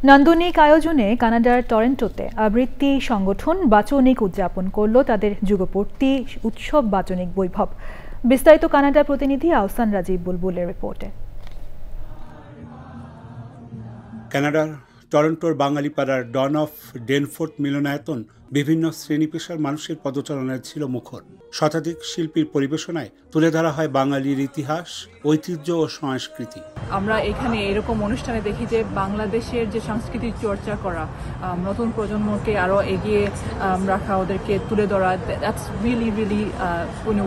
নান্দনিক আয়োজনে কানাডার টরন্টোতে আবৃত্তি সংগঠন বাচনিক উদযাপন করল তাদের যুগপূর্তি উৎসব বাচনিক বৈভব। বিস্তারিত কানাডা প্রতিনিধি আহসান রাজীব বুলবুলের রিপোর্টে। কানাডার টরন্টোর বাঙালিপাড়ার ডন অফ ডেনফোর্থ মিলনায়তন বিভিন্ন শ্রেণী পেশার মানুষের পদচারণায় ছিল মুখর। শতাধিক শিল্পীর পরিবেশনায় তুলে ধরা হয় বাঙালির ইতিহাস, ঐতিহ্য ও সংস্কৃতি। আমরা এখানে এরকম অনুষ্ঠানে দেখি যে বাংলাদেশের যে সাংস্কৃতিক চর্চা করা, নতুন প্রজন্মকে আরো এগিয়ে রাখা, ওদেরকে তুলে ধরা, that's really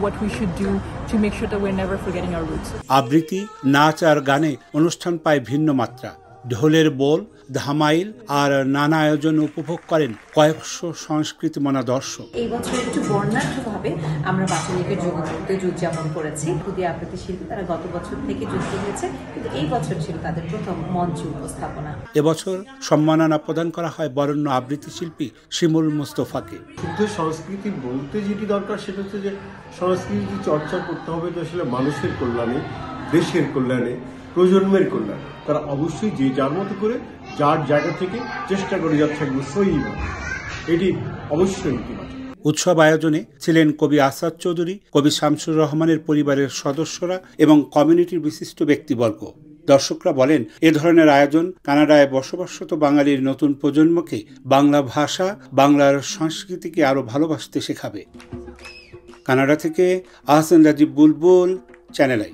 what we should do to make sure that we're never forgetting our roots. আবৃত্তি, নাচ আর গানে অনুষ্ঠান পায় ভিন্ন মাত্রা। ঢোলের বোল, ধামাইল আর নানা আয়োজন উপভোগ করেন কয়েকশো সংস্কৃতি মনা দর্শক। এই বছর একটু বর্ণাঢ্যভাবে আমরা বাচনিকের যুগপূর্তি উদযাপন করেছি। খুদে আবৃত্তি শিল্পী তারা গত বছর থেকে যুক্ত হয়েছে, কিন্তু এই বছর ছিল তাদের প্রথম মঞ্চ উপস্থাপনা। এবছর সম্মাননা প্রদান করা হয় বরেণ্য আবৃত্তি শিল্পী শিমুল মুস্তফাকে। শুদ্ধ সংস্কৃতি বলতে যেটি দরকার সেটা হচ্ছে যে সংস্কৃতি চর্চা করতে হবে তো আসলে মানুষের কল্যাণে, দেশের কল্যাণে, প্রজন্মের কল্যাণে। তারা অবশ্যই যে যার মতো করে যার জায়গা থেকে চেষ্টা করে যাচ্ছে সই, এটি অবশ্যই ইতিবাচক। উৎসব আয়োজনে ছিলেন কবি আসাদ চৌধুরী, কবি শামসুর রহমানের পরিবারের সদস্যরা এবং কমিউনিটির বিশিষ্ট ব্যক্তিবর্গ। দর্শকরা বলেন, এ ধরনের আয়োজন কানাডায় বসবাসরত বাঙালির নতুন প্রজন্মকে বাংলা ভাষা, বাংলার সংস্কৃতিকে আরও ভালোবাসতে শেখাবে। কানাডা থেকে আহসান রাজীব বুলবুল, চ্যানেল আই।